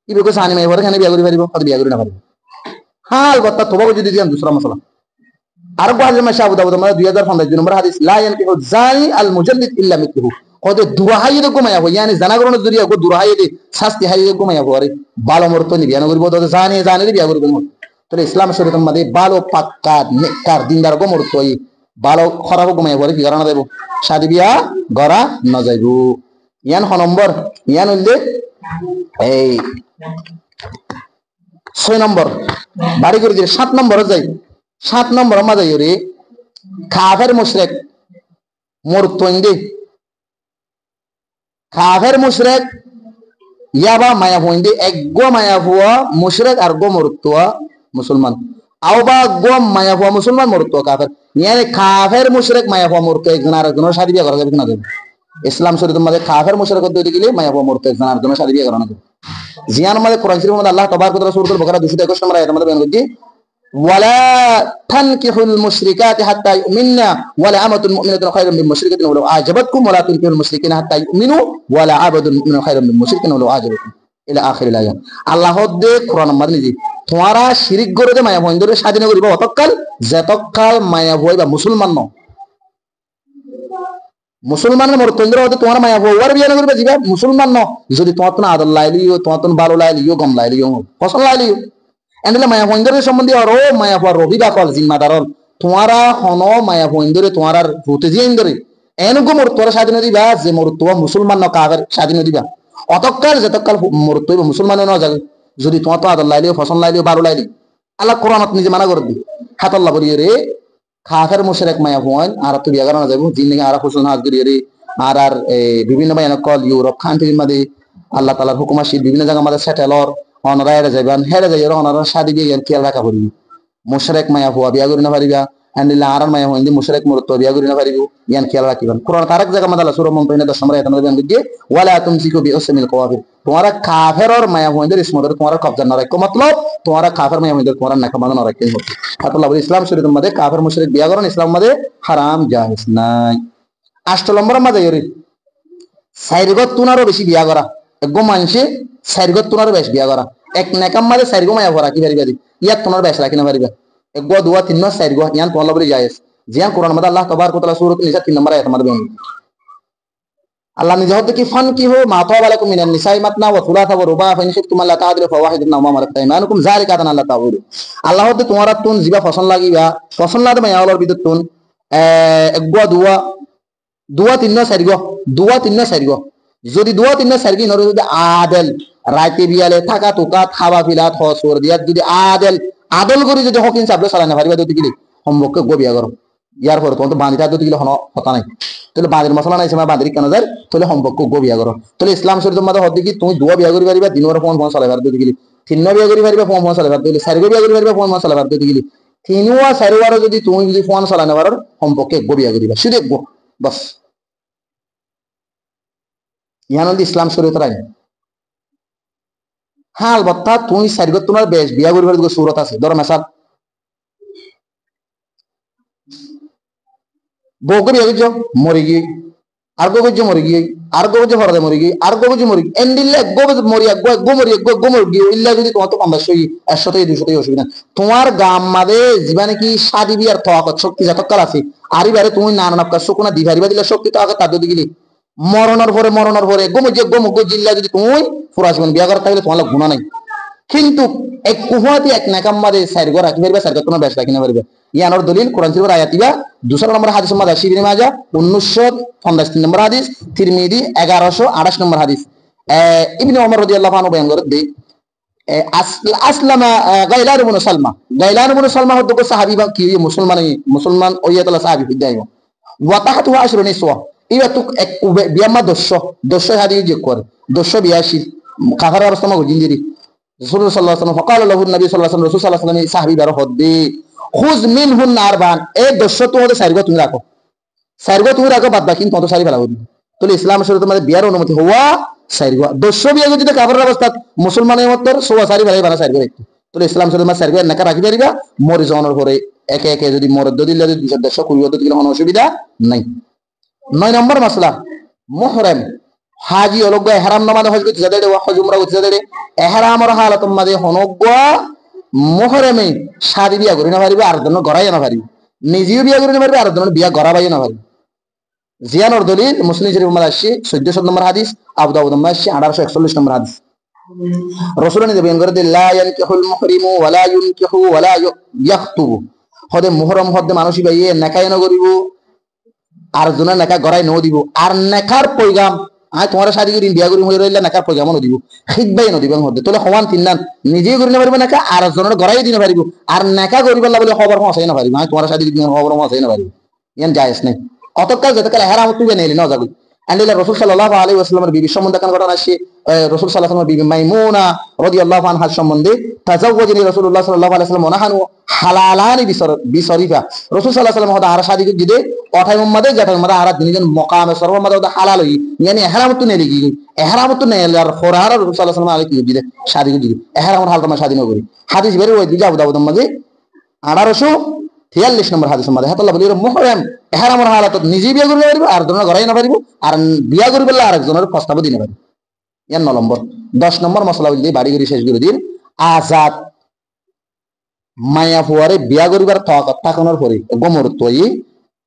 ইবগো সাহানি মায়া বুয়ারে খানে বিয়া করি পারিব হদি বিয়া করি না পারিব হাল বাত্তা তোবা যদি দিয়ান দুসরা মাসলা আর গো হাদিস মাশা আবু দাউদ 2050 নম্বর হাদিস লা ইয়ানকিহু জানি আল মুজাল্লিদ ইল্লা মিথলুহু কদে দুরাহাইয়ে গো মায়া হয় yani জানা করন জরিয়া গো দুরাহাইয়ে শাস্তি হাইয়ে গো মায়া বুয়ারে ভালো মুরুত্তয়া বিয়ান করিব তো জানি বিয়া করিব তাহলে ইসলাম শরীয়তের মধ্যে ভালো পাক্কা নেককার দিনদার গো মুরুত্তয়া ভালো খারাপ গো মায়া বুয়ারে কি কারণে দেব শাদি বিয়া গরা না যাইব ইয়ান খ নম্বর ইয়ান হইলে এই 6 নম্বর বাড়ি করে দিলে 7 নম্বরে যাই 7 নম্বর মাঝে রে কাফের মুশরিক মুরতাদ কাফের মুশরিক ইয়াবা মায়া হইন্দে এক গো মায়া হুয়া মুশরিক আর গো মুরতাদ মুসলমান আওবা গো মায়া হুয়া মুসলমান মুরতাদ কাফের yani কাফের মুশরিক মায়া হুয়া মুরতাদ একজন আরেকজনের শাদি বিয়া করা যাবে না ইসলাম শরীয়তের মধ্যে কাফের মুশরিক হতে গেলে মায়া হুয়া মুরতাদ একজন আরেকজনের শাদি বিয়া করা না জিয়ান মধ্যে কোরআন শরীফের মধ্যে আল্লাহ তাবারক ওয়া তাআলা সূরাতুল বাকারা 221 নম্বর আয়াতের মধ্যে বয়ান করছি ওয়ালা তানকিহুল মুশরিকাতি হাত্তা ইউমিননা ওয়ালা আমাতুন মুমিনাতুন খায়রুম মিন মুশরিকাতিন ওয়ালাউ আ'জাবাতকুম ওয়ালা তুনকিহুল মুশরিকিনা হাত্তা ইউমিনু ওয়ালা আবাদুন মুমিনুন খায়রুম মিন মুশরিকিন ওয়ালাউ আ'জাবাতকুম ইলা আখিরিল আয়াত। আল্লাহ দে কোরআন মাদ নিজে তোমারা শিরিক করে যে মায়া ভয়ন্দরে স্বাধীন করিবা অতকাল যেতকাল মায়া ভয় বা মুসলমান ন মুসলমানের মরতন্দ্র হতে তোমার মায়া ভয়ার বিয়া করবে যাবা মুসলমান ন যদি তোমার তো আদর লাইলিও তোমার তো ভালো লাইলিও গম লাইলিও পছন্দ লাইলিও এন্ডলে মায়া ভয়ন্দরের সম্বন্ধে আর ও মায়া ভয় রবি বাকল জিম্মাদারল তোমারা হন মায়া ভয়ন্দরে তোমার আর ভূতে জিন ধরে এনগো মরতর স্বাধীন দিবা যে মরত মুসলমান ন কাফের স্বাধীন দিবা অতকাল যেতকাল মরত মুসলমান ন যাবে যদি তোমার তো আদর লাইলিও পছন্দ লাইলিও ভালো লাইলি আল্লাহ কোরআনত নিজে মানা করে দি হাতাল্লাহ বলিয়ে রে কাফের মুশরিক মায়া হন আর তো বিয়া করা যাবে জিন আর খুশন হাত করিয়ে রে আর বিভিন্ন মায়া কল ইউরোপ কান্ট্রির মধ্যে আল্লাহ তাআলার হুকুম আসি বিভিন্ন জায়গা মধ্যে সেটেলর অনরা হেরে যাবেন হেরে যাই অনরা শাদি বিয়ে খেয়াল রাখা পড়বি মুশরিক মায়া হওয়া বিয়া করি না পারিবা আন্দিলা আর মায়া হইন মুশরিক মরত বিয়া করি না পারিব ইয়ান খেয়াল রাখিবেন কোরআন তারাক জায়গা মধ্যে আল্লাহ সূরা মুমতাহিনা 10 নম্বর আয়াত মধ্যে বলেন যে ওয়ালা তুমসিকু বিউসমিল কাওয়াফির তোমারা কাফেরর মায়া হইনদের ইসমদের তোমারা কবজা না রাখো মতলব তোমারা কাফের মায়া হইনদের তোমারা নাকা বাঁধা না রাখতে হবে আল্লাহ বলে ইসলাম শরীয়তের মধ্যে কাফের মুশরিক বিয়া করেন ইসলাম মধ্যে হারাম জায়েজ নাই 8 নম্বর মধ্যে এরি সাইরগত তুনারও বেশি বিয়া করা একগো মানুষে সাইরগত তুনারও বেশি বিয়া করা এক নেকাম মাঝে সাইরগো মায়া ভরা কি পারিবা দি ইয়াত তোমার বেশ রাখি না পারিবা একগো দুয়া তিন মাস সাইরগো ইয়ান তোমার বলে জায়েজ জিয়ান কোরআন মধ্যে আল্লাহ তাবারক ওয়া তাআলা সূরাতুন নিসা 3 নম্বর আয়াত মধ্যে বলেন আল্লাহ নিজে হতে কি ফান কি হো মাতা ওয়ালাকুম মিনান নিসাই মাতনা ওয়া সুলাসা ওয়া রুবা ফাইন শিফতুম আল্লাহ তাআদিলু ফাওয়াহিদুন মা মালাকাত আইমানুকুম যালিকা আদানা আল্লাহ তাআবুদু আল্লাহ হতে তোমার তুন জিবা ফসল লাগিবা ফসল লাদে মায়া ওয়ালার বিদত তুন একগো দুয়া তিন সাইরগো দুয়া তিন সাইরগো যদি দুয়া তিন সাইরগি নরে যদি আদেল রাইতে বিয়ালে থাকা তোকা খাওয়া ফিলাত হসর দিয়াত যদি আদল করে যদি হকিন চাবলে চালাই না পারিবা যদি গিলি সম্পর্কে গো বিয়া করো ইয়ার পরে তোমার তো বাঁধি থাকতে গেলে হন কথা নাই তাহলে বাঁধির মশলা নাই সময় বাঁধির কেন যায় তাহলে সম্পর্ক গো বিয়া করো তাহলে ইসলাম শরীয়তের মধ্যে হতে কি তুমি দুয়া বিয়া করি পারিবা দিনের ফোন ফোন চালাইবার যদি গিলি তিন বিয়া করি পারিবা ফোন ফোন চালাইবার দিলি চারি বিয়া করি পারিবা ফোন ফোন চালাইবার যদি গিলি তিনুয়া চারিবারও যদি তুমি যদি ফোন চালানো পারো সম্পর্কে গো বিয়া করিবা শুধু গো বাস ইহান ইসলাম শরীয়তের আইন হ্যাঁ আলবত্তা তুমি সাইরগত তোমার বেশ বিয়া করিবার সুরত আছে ধরো মেসাল বউকে বিয়া করছো মরে গিয়ে আর গো করছো মরে গিয়ে আর গো করছো ফরাদে মরে গিয়ে আর গো করছো মরে গিয়ে এন্ডিলে গো মরি গো মরি গো মরি গিয়ে ইল্লা যদি তোমার তো 500 100 200 অসুবিধা তোমার গাম মাদে জীবনে কি শাদি বিয়ার তোয়াকত শক্তি যতকাল আছে আরিবারে তুমি নানা কাজ শকুনা দিভারিবা দিলে শক্তি তো আগে তার যদি গিলি মরণের পরে গো জিল্লা যদি তুমি পুরা জীবন বিয়া করা তাহলে তোমার গুণা নাই কিন্তু এক কুহাতি এক নাকাম মাদে সাইর গো রাখি পারবে সাইর তোমার বেশ রাখি না পারবে ইয়ানোর দলিল কোরআন শরীফের আয়াতিয়া 2 নম্বর হাদিস মধ্যে আছে ইবনে মাজাহ 1953 নম্বর হাদিস তিরমিজি 1128 নম্বর হাদিস ইবনে ওমর রাদিয়াল্লাহু আনহু বয়ান করে দেই আসলামা গাইলান ইবনে সালমা হদ্দ কো সাহাবী বা কি মুসলমান ওয়াইয়াতুল্লাহ সাহাবী বিদায় ওয়া তাহাতু আশরু নিসওয়া ইবা তুক এক বিয়ামা 200 হাদিস যে করে 282 কাফার অবস্থা মা জিন্দিরি রাসূলুল্লাহ সাল্লাল্লাহু আলাইহি ওয়াসাল্লাম ফাকাল লাহু নবী সাল্লাল্লাহু আলাইহি ওয়াসাল্লাম রাসূল সাল্লাল্লাহু আলাইহি ওয়াসাল্লাম সাহাবী বার হদ্দি খুজ মিনহুন আরবান এই 200 তোমাদের সাইরগো তুমি রাখো বাদ বাকি কত সারি ফেলা হইবে তাহলে ইসলাম শরীয়তের মধ্যে বিয়ার অনুমতি হওয়া সাইরগো 200 বিয়া যদি কাফের অবস্থা মুসলমানের মতর 100 সারি ফেলাই বানা সাইরগো একটু তাহলে ইসলাম শরীয়তের মধ্যে সাইরগো নাকা রাখি পারিবা মরি জনের পরে একে যদি মরদ দিলে যদি 200 কুড়ি হতে গেলে কোনো অসুবিধা নাই 9 নম্বর মাসলা মুহরম হাজি অলগ ইহরাম নামাজে হজ করতে যাদের হজ উমরা করতে যাদের ইহরামের হালাতের মধ্যে হনগ মুহরমে শাদি বিয়া করি না পারিবে আর জন্য গড়াই না পারিবে নিজেও বিয়া করি না পারিবে আর জন্য বিয়া গড়াবাই না পারিবে জিয়ানোর দলিল মুসলিম শরীফ মধ্যে আসছে 1400 নম্বর হাদিস আবু দাউদ মধ্যে আসছে 1841 নম্বর হাদিস রাসূল নিজে বয়ান করে লা ইয়ানকিহুল মুহরিমু ওয়ালা ইউনকিহু ওয়ালা ইয়াখতুবু হদে মুহরম হদে মানুষই বাইয়ে নেকায় না করিব আর জন্য নেকা গড়াই ন দিব আর নেকার পয়গাম আয় তোমার শাদি করি বিয়া করি হয়ে রইলা নেকার পয়গাম ন দিব খিদবাই ন দিব হদে তোলে সমান তিননান নিজেই করি না পারিব নেকা আর জনের গড়াই দিন পারিব আর নেকা করিবার বলে খবর পৌঁছাই না পারিব আয় তোমার শাদি করি খবর পৌঁছাই না পারিব ইয়ান জায়েজ নাই অতকাল যতকাল ইহরাম তুই নেলি না যাবি আন্দিলা রাসূল সাল্লাল্লাহু আলাইহি ওয়াসাল্লামের বিবি সম্বন্ধে কান ঘটনা আছে রাসূল সাল্লাল্লাহু আলাইহি ওয়াসাল্লামের বিবি মাইমুনা রাদিয়াল্লাহু আনহা সম্বন্ধে তাজাওয়াজনি রাসূলুল্লাহ সাল্লাল্লাহু আলাইহি ওয়াসাল্লাম ওনাহানু হালালানি বিসরিফা রাসূল সাল্লাল্লাহু আলাইহি ওয়াসাল্লাম হদা আর শাদি দিদে অঠাই মুহাম্মদে জাটা মারা আর দিনজন মাকামে সর্বমাদা হদা হালাল হই ইয়ানি ইহরাম তুই নেলি কি ইহরাম তুই নেল আর ফরার রাসূল সাল্লাল্লাহু আলাইহি ওয়াসাল্লাম আলাইহি দিদে শাদি দিদে ইহরামের হাল তোমার শাদি না করি হাদিস বের হই দিজা আবু দাউদ মধ্যে 1843 নম্বর হাদিসের মধ্যে আল্লাহ বলির মুহরম ইহরামের হালাত নিজে বিয়া করিতে পারিব আর জনের গড়াই না পারিব আর বিয়া করিবলা আরেকজনের প্রস্তাব দিতে পারিব ইয়ার 9 নম্বর। 10 নম্বর মশলা বললি বাড়ি করে শেষ করে দিন আজাদ মায়া ফুয়ারে বিয়া করিবার থাকানোর পরে গমর তৈ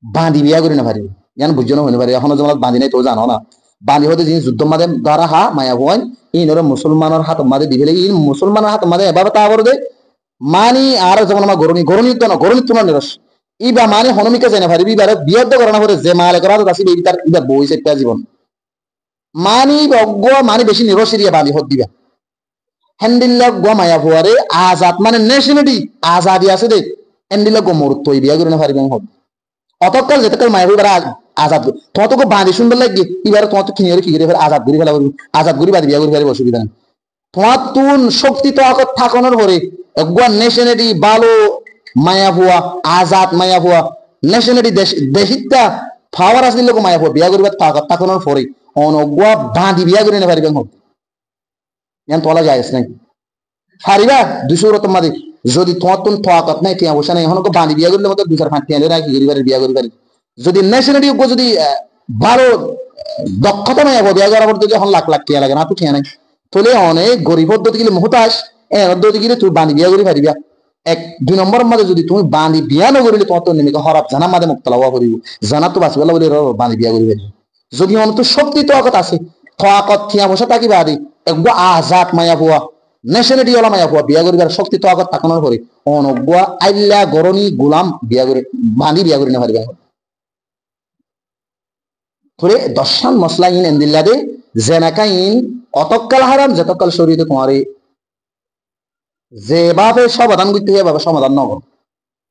বাঁধি বিয়া করি না পারি ইয়ান বুঝছো না হইতে পারে এখনো যেমন বাঁধি নাই তো জানো না বাঁধি হতে যিনি যুদ্ধ মাঝে ধরা হা মায়া ফুয়ান ইনরে মুসলমানের হাত মাঝে দি ফেলে ইন মুসলমানের হাত মাঝে এভাবে তা আবার দে মানি আর যেমন আমার গরণিত না গরণিত না নিরস ইবা মানে হনমিকে জানে পারি বিবার বিয়ার তো করানো পরে যে মালে করা তো আসি তার ইবার বই সেটা জীবন মানি অজ্ঞ মানি বেশি নিরসিরিয়া বাঁধি হত দিবা হ্যান্ডিল্লাক গো মায়া ফুয়ারে আজাদ মানে নেশনালিটি আজাদি আছে দে হ্যান্ডিল্লাক গো মরত তৈ বিয়া করে না পারিবেন হব অতকাল যেতকাল মায়া ফুয়ারে আজাদ তোমার তো বাঁধি সুন্দর লাগে এবারে তোমার তো কিনে কি করে ফেলে আজাদ ঘুরি ফেলা আজাদ ঘুরি বাদ বিয়া করে ফেলে অসুবিধা নেই তোমার তুন শক্তি তো আগত থাকানোর পরে একবার নেশনালিটি ভালো মায়া ফুয়া আজাদ মায়া ফুয়া নেশনালিটি দেশিতা পাওয়ার আসলে লোক মায়া ফুয়া বিয়া করিবার থাকানোর পরে অনগুয়া বাঁধি বিয়া করে না পারিবেন হব ইয়ান তোলা যায় নাই ফারিবা 200 তোমাদের যদি তোমার তুন থাকাত নাই টিয়া বসা নাই এখন বাঁধি বিয়া করলে মতো 2-5 টিয়া রাখি গরিবার বিয়া করি পারি যদি নেশনালিটি যদি ভালো দক্ষতা নাই বিয়া করার পর যদি এখন লাখ লাখ টিয়া লাগে না তো টিয়া নাই তাহলে অনেক গরিব পদ্ধতি গেলে মহতাস এর পদ্ধতি গেলে তুই বাঁধি বিয়া করি পারিবা 1-2 নম্বর মাঝে যদি তুমি বাঁধি বিয়া নকরিলে তোমার তো নিমিকে হরাপ জানা মাঝে মুক্তলা হওয়া করিব জানা তো বাঁচবেলা বলে বাঁধি বিয়া করি পারি যদি অন্ত শক্তি তো আগত আছে থাকত টিয়া বসা থাকি বাদি একবার আজাদ মায়া বুয়া নেশনালিটি ওলা মায়া বুয়া বিয়া করিবার শক্তি তো আগত থাকানোর পরে অনগুয়া আইল্লা গরনি গোলাম বিয়া করে বাঁধি বিয়া করি না পারিবা থরে দশান মশলা ইন এন্দিল্লা দে জেনাকা ইন অতকাল হারাম যেতকাল শরীরে তোমারে যেভাবে সমাধান করতে হবে সমাধান নগর